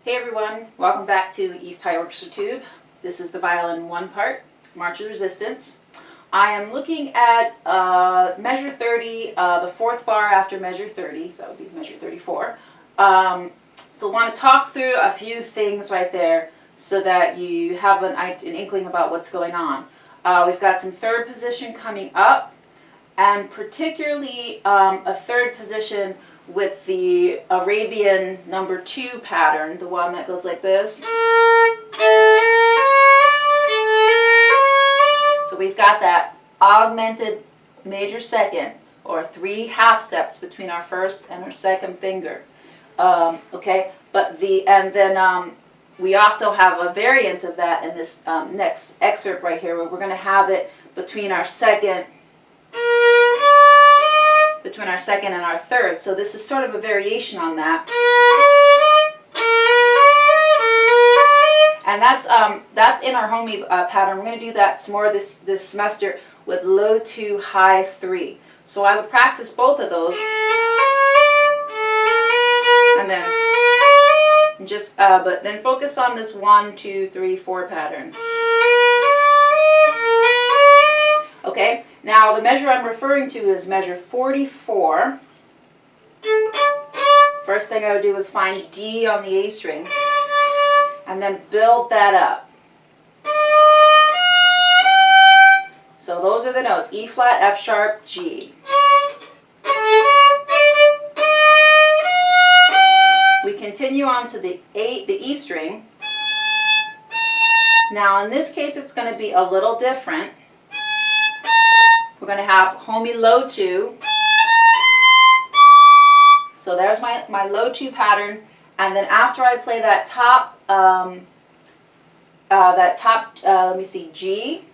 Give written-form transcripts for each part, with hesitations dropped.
Hey everyone, welcome back to East High Orchestra Tube. This is the violin 1 part, March of Resistance. I am looking at measure 30, the 4th bar after measure 30, so that would be measure 34. So I want to talk through a few things right there so that you have an inkling about what's going on. We've got some 3rd position coming up, and particularly a 3rd position with the Arabian number 2 pattern, the one that goes like this. So we've got that augmented major 2nd, or 3 half steps between our 1st and our 2nd finger. Okay, but we also have a variant of that in this next excerpt right here, where we're going to have it between our 2nd and our 3rd. So this is sort of a variation on that. And that's in our homey pattern. We're going to do that some more this semester with low 2, high 3. So I would practice both of those, and then just but then focus on this 1, 2, 3, 4 pattern. Okay, now the measure I'm referring to is measure 44. First thing I would do is find D on the A string, and then build that up. So those are the notes: E flat, F sharp, G. We continue on to the E string. Now in this case it's going to be a little different. We're going to have homey low 2. So there's my low 2 pattern, and then after I play that top, let me see, G,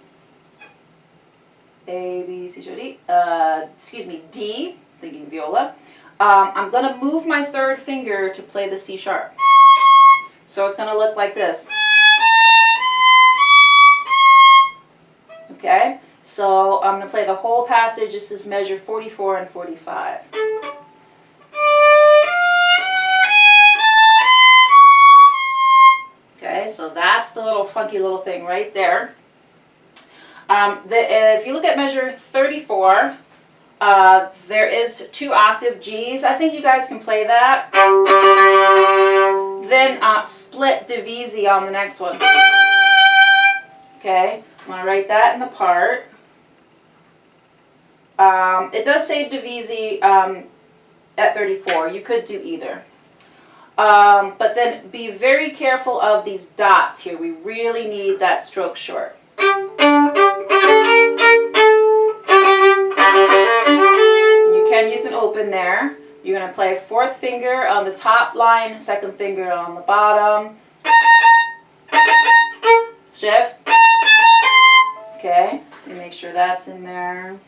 A, B, C, D, D, thinking viola. I'm going to move my 3rd finger to play the C sharp. So it's going to look like this. Okay, so I'm going to play the whole passage. This is measure 44 and 45. Okay, so that's the little funky little thing right there. If you look at measure 34, there is 2 octave Gs. I think you guys can play that. Then split divisi on the next one. Okay, I'm going to write that in the part. It does say divisi at 34. You could do either. But then be very careful of these dots here. We really need that stroke short. You can use an open there. You're going to play 4th finger on the top line, 2nd finger on the bottom. Shift. Okay, and make sure that's in there.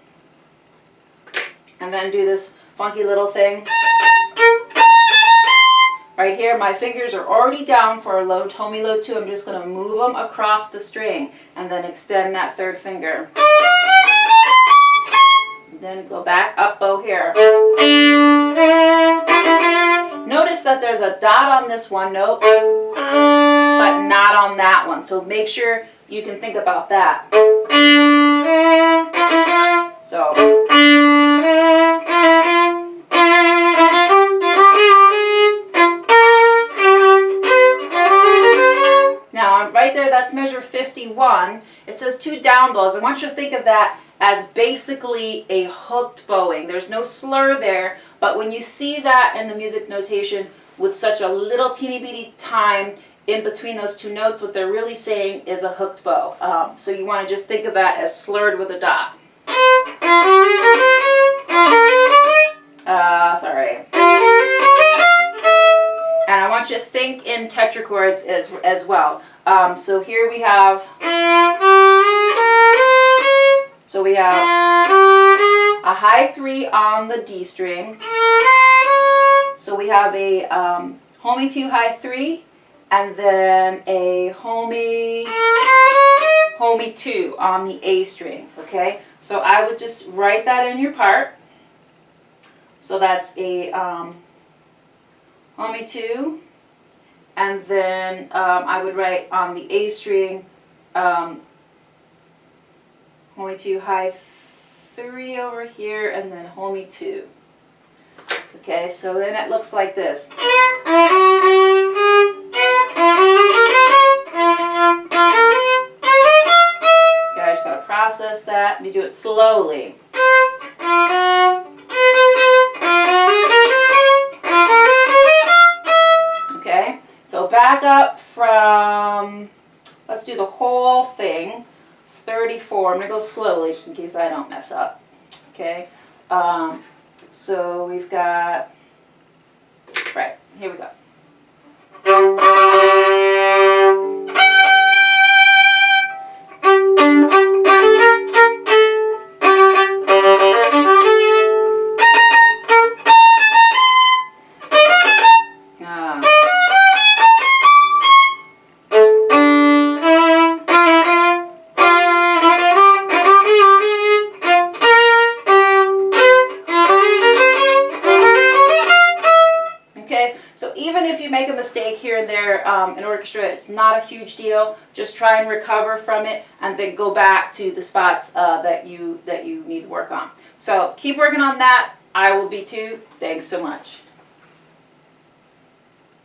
And then do this funky little thing. Right here, my fingers are already down for a low, homey low 2. I'm just going to move them across the string and then extend that 3rd finger. And then go back up bow here. Notice that there's a dot on this one note, but not on that one. So make sure you can think about that. So. Right there, that's measure 51. It says 2 down bows. I want you to think of that as basically a hooked bowing. There's no slur there, but when you see that in the music notation with such a little teeny bitty time in between those 2 notes, what they're really saying is a hooked bow. So you want to just think of that as slurred with a dot. Sorry. And I want you to think in tetrachords as well. So here we have, a high 3 on the D string. So we have a homey 2 high 3, and then a homey 2 on the A string. Okay, so I would just write that in your part. So that's a homey 2, and then I would write on the A string, hold me 2, high 3 over here, and then hold me 2. Okay, so then it looks like this. Okay, I just gotta process that. Let me do it slowly. Okay, so back up from, let's do the whole thing, 34. I'm gonna go slowly just in case I don't mess up. Okay, so we've got, right, here we go. So even if you make a mistake here and there in orchestra, it's not a huge deal. Just try and recover from it, and then go back to the spots that you need to work on. So keep working on that. I will be too. Thanks so much.